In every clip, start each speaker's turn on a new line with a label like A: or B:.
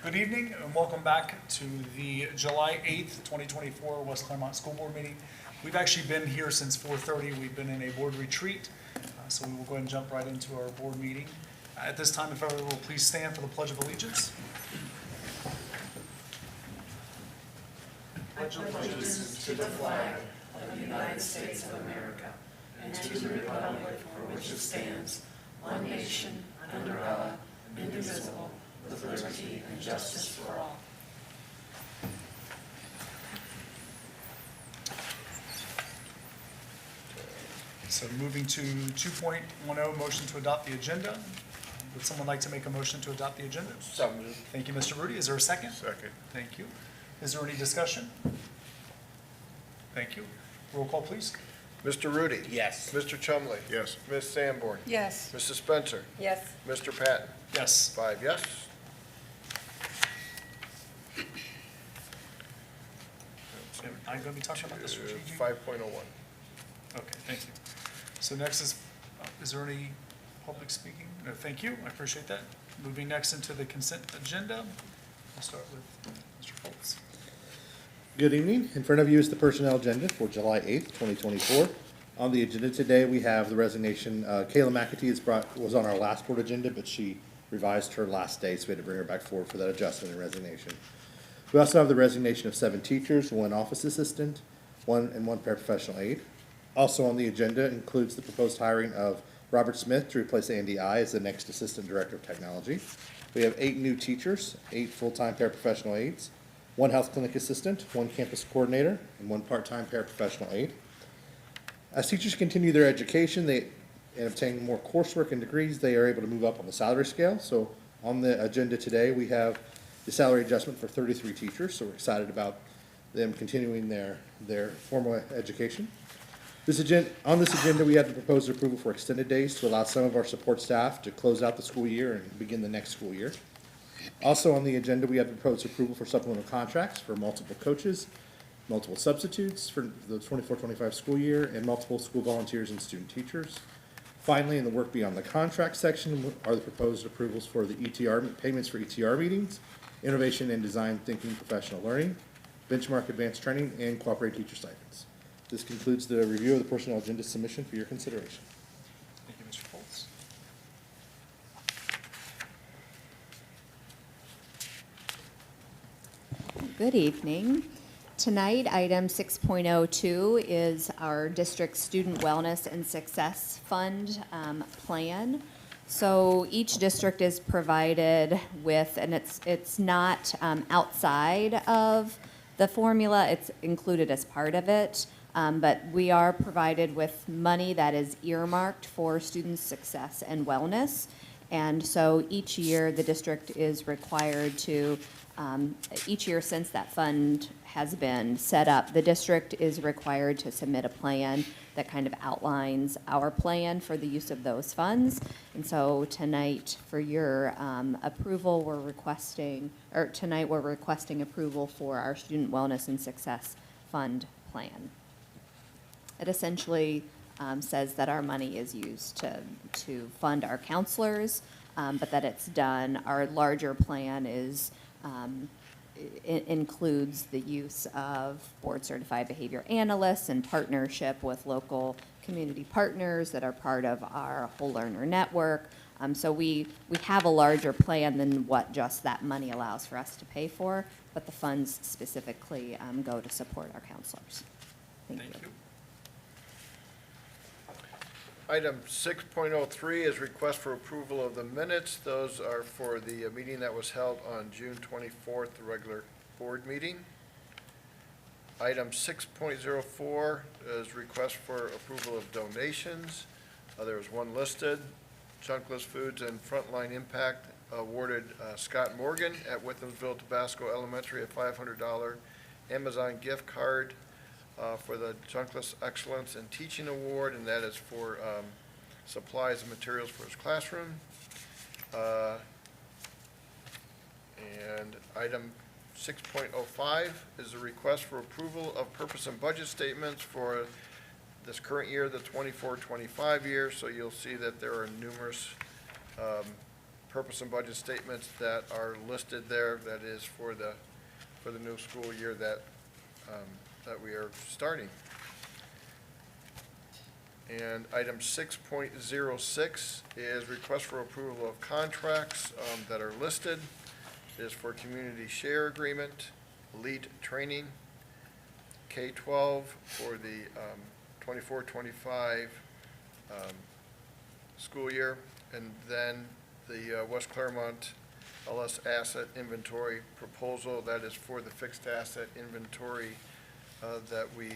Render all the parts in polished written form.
A: Good evening and welcome back to the July 8th, 2024 West Clermont School Board meeting. We've actually been here since 4:30. We've been in a board retreat, so we will go ahead and jump right into our board meeting. At this time, if everyone will please stand for the Pledge of Allegiance.
B: Pledge allegiance to the flag of the United States of America and to the republic for which it stands, one nation, under God, indivisible, with liberty and justice for all.
A: So moving to 2.10, motion to adopt the agenda. Would someone like to make a motion to adopt the agenda?
C: So moved.
A: Thank you, Mr. Rudy. Is there a second?
C: Second.
A: Thank you. Is there any discussion? Thank you. Roll call, please.
C: Mr. Rudy.
D: Yes.
C: Mr. Chumley.
D: Yes.
C: Ms. Sanborn.
B: Yes.
C: Mrs. Spencer.
B: Yes.
C: Mr. Patton.
A: Yes.
C: 5 yes.
A: I'm going to be talking about the strategic.
C: 5.01.
A: Okay, thank you. So next is there any public speaking? No, thank you. I appreciate that. Moving next into the consent agenda. We'll start with Mr. Foltz.
E: Good evening. In front of you is the personnel agenda for July 8th, 2024. On the agenda today, we have the resignation. Kayla McAtee was on our last board agenda, but she revised her last day, so we had to bring her back forward for that adjustment and resignation. We also have the resignation of 7 teachers, 1 office assistant, 1 paraprofessional aide. Also on the agenda includes the proposed hiring of Robert Smith to replace Andy I as the next Assistant Director of Technology. We have 8 new teachers, 8 full-time paraprofessional aides, 1 health clinic assistant, 1 campus coordinator, and 1 part-time paraprofessional aide. As teachers continue their education and obtain more coursework and degrees, they are able to move up on the salary scale. So on the agenda today, we have the salary adjustment for 33 teachers, so we're excited about them continuing their formal education. On this agenda, we have the proposed approval for extended days to allow some of our support staff to close out the school year and begin the next school year. Also on the agenda, we have the proposed approval for supplemental contracts for multiple coaches, multiple substitutes for the 24-25 school year, and multiple school volunteers and student teachers. Finally, in the work beyond the contract section are the proposed approvals for the ETR payments for ETR meetings, innovation and design thinking professional learning, benchmark advanced training, and cooperating teacher stipends. This concludes the review of the personnel agenda submission for your consideration.
A: Thank you, Mr. Foltz.
F: Good evening. Tonight, item 6.02 is our district student wellness and success fund plan. So each district is provided with, and it's not outside of the formula, it's included as part of it, but we are provided with money that is earmarked for student success and wellness. And so each year, the district is required to, each year since that fund has been set up, the district is required to submit a plan that kind of outlines our plan for the use of those funds. And so tonight, for your approval, we're requesting approval for our Student Wellness and Success Fund plan. It essentially says that our money is used to fund our counselors, but that it's done. Our larger plan is includes the use of board-certified behavior analysts in partnership with local community partners that are part of our whole learner network. So we have a larger plan than what just that money allows for us to pay for, but the funds specifically go to support our counselors. Thank you.
C: Item 6.03 is request for approval of the minutes. Those are for the meeting that was held on June 24th, the regular board meeting. Item 6.04 is request for approval of donations. There was one listed. Chunkless Foods and Frontline Impact awarded Scott Morgan at Withensville Tabasco Elementary a $500 Amazon gift card for the Chunkless Excellence in Teaching Award, and that is for supplies and materials for his classroom. And item 6.05 is a request for approval of purpose and budget statements for this current year, the 24-25 year. So you'll see that there are numerous purpose and budget statements that are listed there. That is for the new school year that we are starting. And item 6.06 is request for approval of contracts that are listed. It is for community share agreement, elite training, K-12 for the 24-25 school year, and then the West Clermont LS asset inventory proposal. That is for the fixed asset inventory that we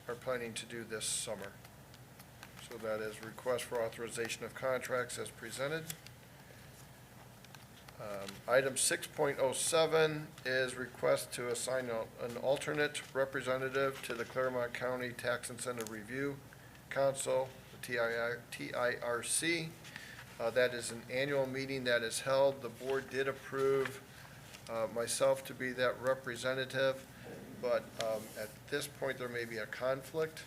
C: are planning to do this summer. So that is request for authorization of contracts as presented. Item 6.07 is request to assign an alternate representative to the Clermont County Tax Incentive Review Council, the TIRC. That is an annual meeting that is held. The board did approve myself to be that representative, but at this point, there may be a conflict.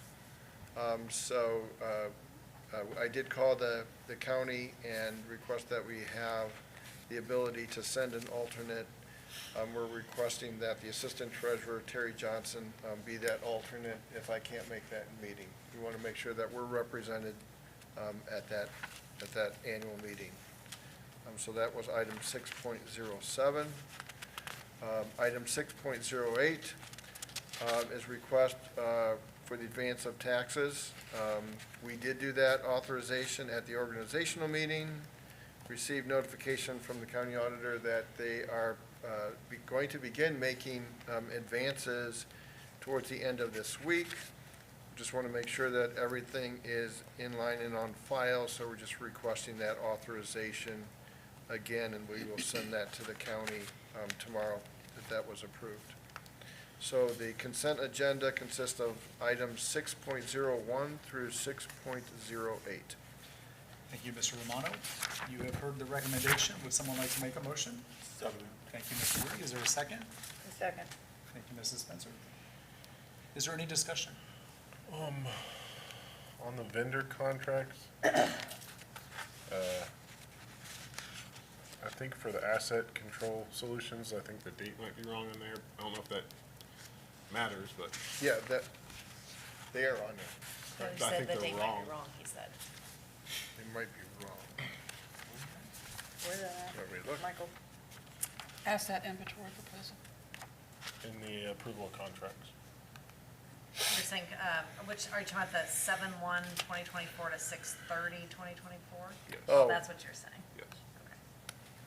C: So I did call the county and request that we have the ability to send an alternate. We're requesting that the Assistant Treasurer, Terry Johnson, be that alternate if I can't make that meeting. We want to make sure that we're represented at that annual meeting. So that was item 6.07. Item 6.08 is request for the advance of taxes. We did do that authorization at the organizational meeting, received notification from the county auditor that they are going to begin making advances towards the end of this week. Just want to make sure that everything is in line and on file, so we're just requesting that authorization again, and we will send that to the county tomorrow that was approved. So the consent agenda consists of items 6.01 through 6.08.
A: Thank you, Mr. Romano. You have heard the recommendation. Would someone like to make a motion? Thank you, Mr. Rudy. Is there a second?
B: A second.
A: Thank you, Mrs. Spencer. Is there any discussion?
D: On the vendor contracts, I think for the asset control solutions, I think the date might be wrong in there. I don't know if that matters, but
C: Yeah, that, they are on there.
G: No, he
D: I
G: said
D: think
G: that
D: they're
G: they might
D: wrong.
G: be wrong, he said.
C: They might be wrong.
B: Where's that
C: Let me look.
B: at? Michael?
H: Asset inventory proposal.
D: in the approval of contracts.
G: You're saying, which, are you talking about the 7/1/2024 to 6/30/2024?
D: Yes.
C: Oh.
G: That's what you're saying?
D: Yes.
G: Okay.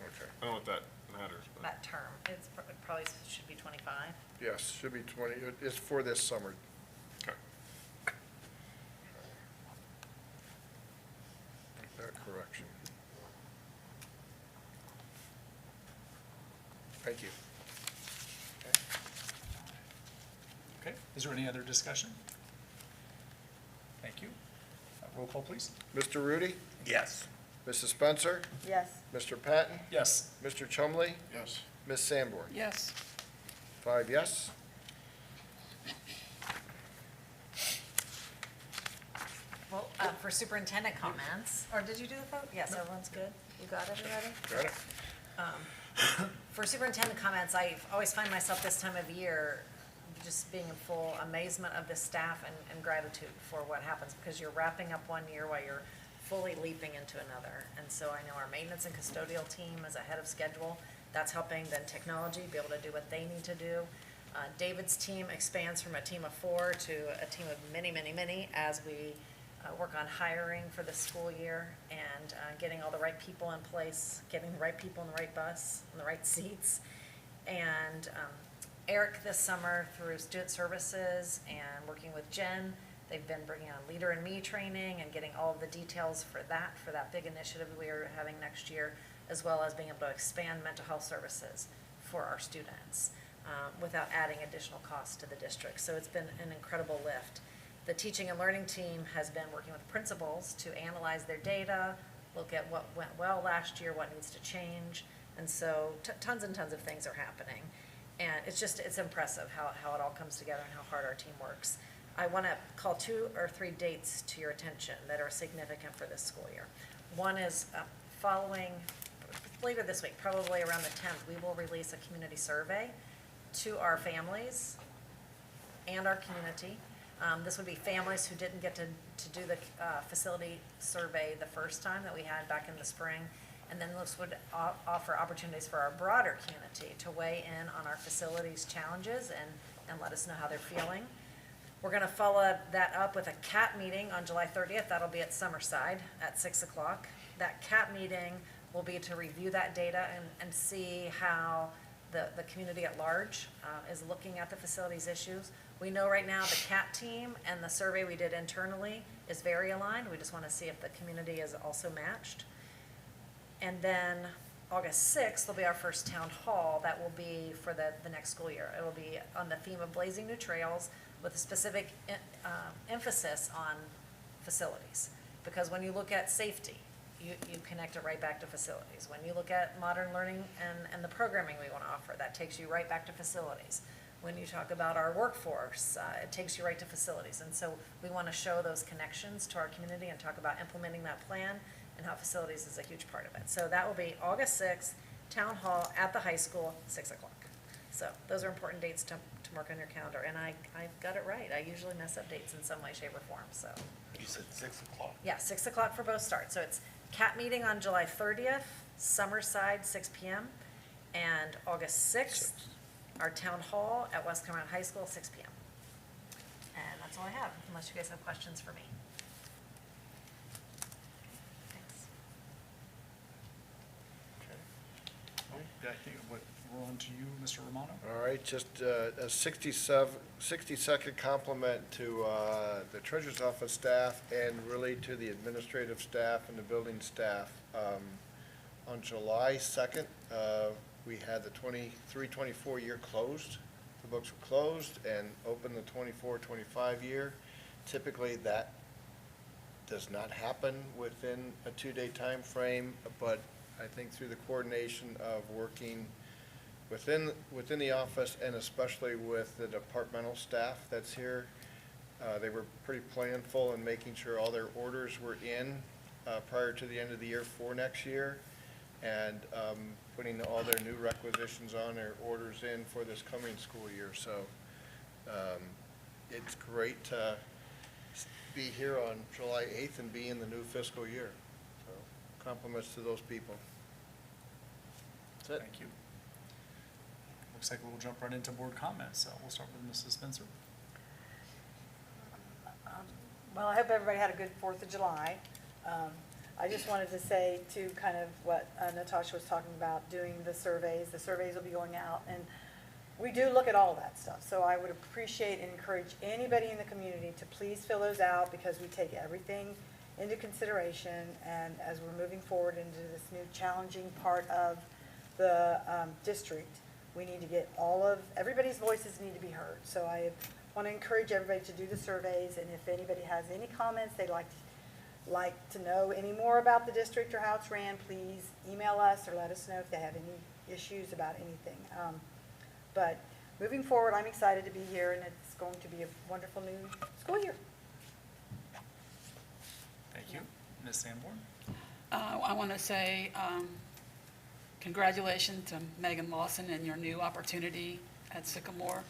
C: Okay.
D: I don't know if that matters, but
G: That term, it probably should be 25.
C: Yes, should be 20, it's for this summer.
D: okay.
C: Make that correction. Thank you.
A: Okay, is there any other discussion? Thank you. Roll call, please.
C: Mr. Rudy?
A: Yes.
C: Mrs. Spencer?
B: Yes.
C: Mr. Patton?
A: Yes.
C: Mr. Chumley?
D: Yes.
C: Ms. Sanborn?
H: Yes.
C: 5 yes.
G: Well, for superintendent comments, or did you do the vote? Yes, everyone's good? You got everybody?
C: Got it?
G: For superintendent comments, I always find myself this time of year just being in full amazement of the staff and gratitude for what happens, because you're wrapping up one year while you're fully leaping into another. And so I know our maintenance and custodial team is ahead of schedule. That's helping then technology be able to do what they need to do. David's team expands from a team of 4 to a team of many, many, many as we work on hiring for the school year and getting all the right people in place, getting the right people in the right bus, in the right seats. And Eric this summer through student services and working with Jen, they've been bringing on Leader in Me training and getting all of the details for that big initiative we are having next year, as well as being able to expand mental health services for our students without adding additional costs to the district. So it's been an incredible lift. The teaching and learning team has been working with principals to analyze their data, look at what went well last year, what needs to change. And so tons and tons of things are happening. And it's impressive how it all comes together and how hard our team works. I want to call 2 or 3 dates to your attention that are significant for this school year. One is following later this week, probably around the 10th, we will release a community survey to our families and our community. This would be families who didn't get to do the facility survey the first time that we had back in the spring. And then this would offer opportunities for our broader community to weigh in on our facilities challenges and let us know how they're feeling. We're gonna follow that up with a CAT meeting on July 30th. That'll be at Summerside at 6 o'clock. That CAT meeting will be to review that data and see how the community at large is looking at the facilities issues. We know right now the CAT team and the survey we did internally is very aligned. We just want to see if the community is also matched. And then August 6th will be our first town hall. That will be for the next school year. It will be on the theme of blazing new trails with a specific emphasis on facilities. Because when you look at safety, you connect it right back to facilities. When you look at modern learning and the programming we want to offer, that takes you right back to facilities. When you talk about our workforce, it takes you right to facilities. And so we want to show those connections to our community and talk about implementing that plan and how facilities is a huge part of it. So that will be August 6th, Town Hall at the high school, 6 o'clock. So those are important dates to mark on your calendar. And I got it right. I usually mess up dates in some way, shape, or form, so.
A: You said 6 o'clock.
G: Yeah, 6 o'clock for both starts. So it's CAT meeting on July 30th, Summerside, 6 p.m. And August 6th, our town hall at West Clermont High School, 6 p.m. And that's all I have, unless you guys have questions for me. Thanks.
A: Yeah, I think we're on to you, Mr. Romano.
C: All right, just a 60-second compliment to the treasurer's office staff and really to the administrative staff and the building staff. On July 2nd, we had the 23-24 year closed. The books were closed and opened the 24-25 year. Typically, that does not happen within a 2-day time frame, but I think through the coordination of working within the office and especially with the departmental staff that's here, they were pretty planful in making sure all their orders were in prior to the end of the year for next year, and putting all their new requisitions on their orders in for this coming school year. So it's great to be here on July 8th and be in the new fiscal year. So compliments to those people. That's it.
A: Thank you. Looks like we'll jump right into board comments. So we'll start with Mrs. Spencer.
I: Well, I hope everybody had a good 4th of July. I just wanted to say to kind of what Natasha was talking about, doing the surveys. The surveys will be going out, and we do look at all of that stuff. So I would appreciate and encourage anybody in the community to please fill those out, because we take everything into consideration. And as we're moving forward into this new challenging part of the district, we need to get everybody's voices need to be heard. So I want to encourage everybody to do the surveys, and if anybody has any comments they'd like to know any more about the district or how it's ran, please email us or let us know if they have any issues about anything. But moving forward, I'm excited to be here, and it's going to be a wonderful new school year.
A: Thank you. Ms. Sanborn.
H: I want to say congratulations to Megan Lawson and your new opportunity at Sycamore.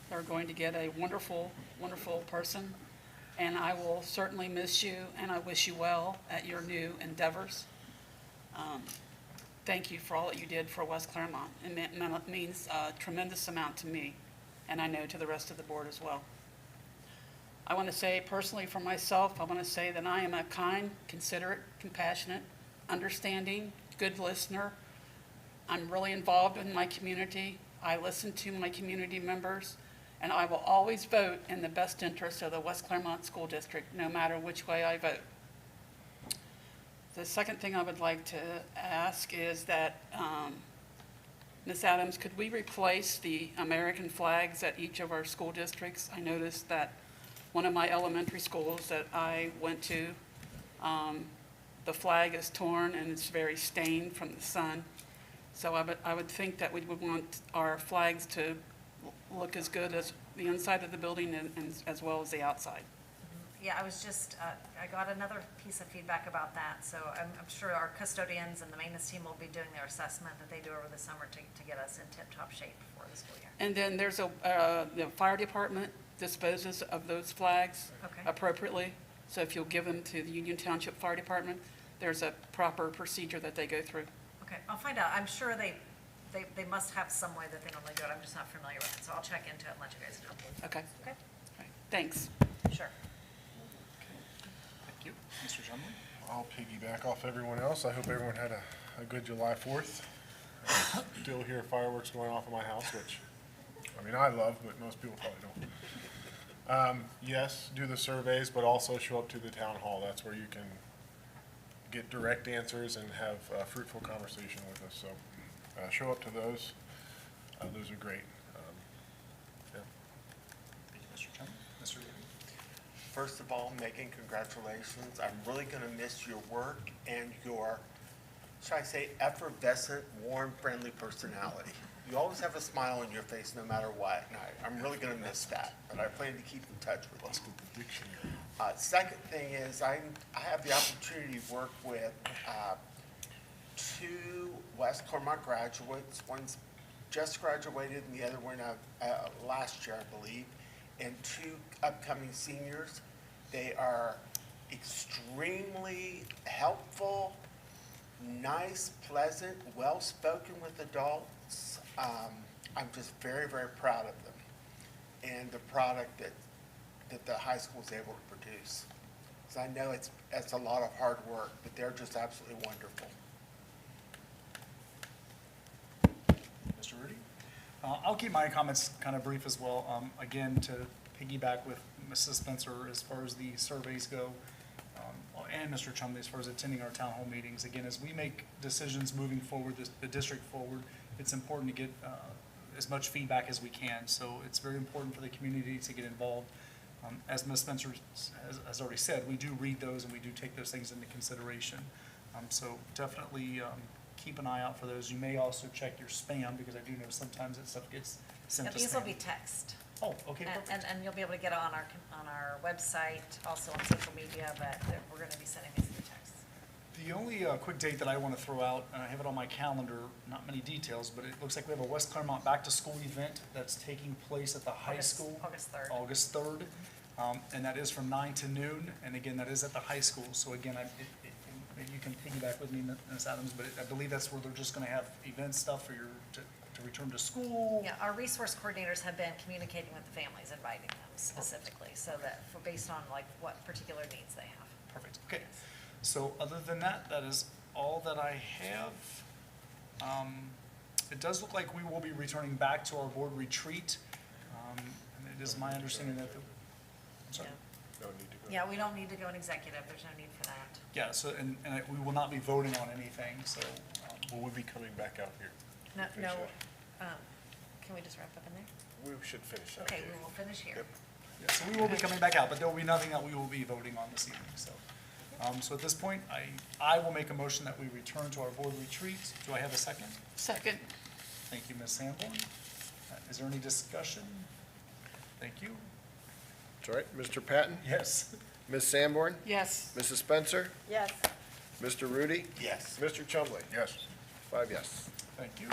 H: They're going to get a wonderful, wonderful person, and I will certainly miss you, and I wish you well at your new endeavors. Thank you for all that you did for West Clermont. It means a tremendous amount to me, and I know to the rest of the board as well. I want to say personally for myself, I want to say that I am a kind, considerate, compassionate, understanding, good listener. I'm really involved in my community. I listen to my community members, and I will always vote in the best interest of the West Clermont School District, no matter which way I vote. The second thing I would like to ask is that, Ms. Adams, could we replace the American flags at each of our school districts? I noticed that one of my elementary schools that I went to, the flag is torn and it's very stained from the sun. So I would think that we would want our flags to look as good as the inside of the building and as well as the outside.
G: Yeah, I was just, I got another piece of feedback about that, so I'm sure our custodians and the maintenance team will be doing their assessment that they do over the summer to get us in tip-top shape for the school year.
H: And then there's the fire department disposes of those flags
G: Okay.
H: appropriately. So if you'll give them to the Union Township Fire Department, there's a proper procedure that they go through.
G: Okay, I'll find out. I'm sure they must have some way that they normally do it. I'm just not familiar with it, so I'll check into it and let you guys know.
H: Okay,
G: Okay?
H: all right, thanks.
G: Sure.
A: Thank you. Mr. Chumley?
D: I'll piggyback off everyone else. I hope everyone had a good July 4th. I still hear fireworks going off in my house, which, I mean, I love, but most people probably don't. Yes, do the surveys, but also show up to the town hall. That's where you can get direct answers and have a fruitful conversation with us. So show up to those. Those are great. Yeah.
A: Thank you, Mr. Chumley. Mr. Reedy?
J: First of all, Megan, congratulations. I'm really going to miss your work and your, should I say, effervescent, warm, friendly personality. You always have a smile on your face no matter what, and I'm really going to miss that, but I plan to keep in touch with you. Second thing is I have the opportunity to work with two West Clermont graduates. One's just graduated and the other one last year, I believe, and two upcoming seniors. They are extremely helpful, nice, pleasant, well-spoken with adults. I'm just very, very proud of them and the product that the high school is able to produce. Because I know it's a lot of hard work, but they're just absolutely wonderful.
A: Mr. Rudy? I'll keep my comments kind of brief as well. Again, to piggyback with Mrs. Spencer as far as the surveys go, and Mr. Chumley as far as attending our town hall meetings. Again, as we make decisions moving forward, the district forward, it's important to get as much feedback as we can. So it's very important for the community to get involved. As Ms. Spencer has already said, we do read those and we do take those things into consideration. So definitely keep an eye out for those. You may also check your spam because I do know sometimes that stuff gets sent to spam.
G: These will be text.
A: Oh, okay, perfect.
G: And you'll be able to get it on our website, also on social media, but we're going to be sending these through text.
A: The only quick date that I want to throw out, and I have it on my calendar, not many details, but it looks like we have a West Clermont Back to School event that's taking place at the high school.
G: August 3rd.
A: August 3rd, and that is from 9 to noon, and again, that is at the high school. So again, maybe you can piggyback with me, Ms. Adams, but I believe that's where they're just going to have event stuff for to return to school.
G: Yeah, our resource coordinators have been communicating with the families, inviting them specifically, so that, based on like what particular needs they have.
A: Perfect, okay. So other than that, that is all that I have. It does look like we will be returning back to our board retreat. And it is my understanding that, I'm sorry.
G: Yeah.
D: No need to go.
G: Yeah, we don't need to go in executive, there's no need for that.
A: Yeah, so, and we will not be voting on anything, so,
D: Will we be coming back out here?
G: No,
D: Finish
G: can we just wrap up in there?
D: We should finish out
G: Okay,
D: here.
G: we will finish here.
D: Yep.
A: yeah, so we will be coming back out, but there will be nothing that we will be voting on this evening, so. So at this point, I will make a motion that we return to our board retreat. Do I have a second?
H: Second,
A: Thank you, Ms. Sanborn. Is there any discussion? Thank you.
C: That's all right. Mr. Patton?
A: Yes.
C: Ms. Sanborn?
H: yes.
C: Mrs. Spencer?
I: Yes.
C: Mr. Rudy?
J: Yes.
C: Mr. Chumley?
D: Yes.
C: 5 yes.
A: Thank you.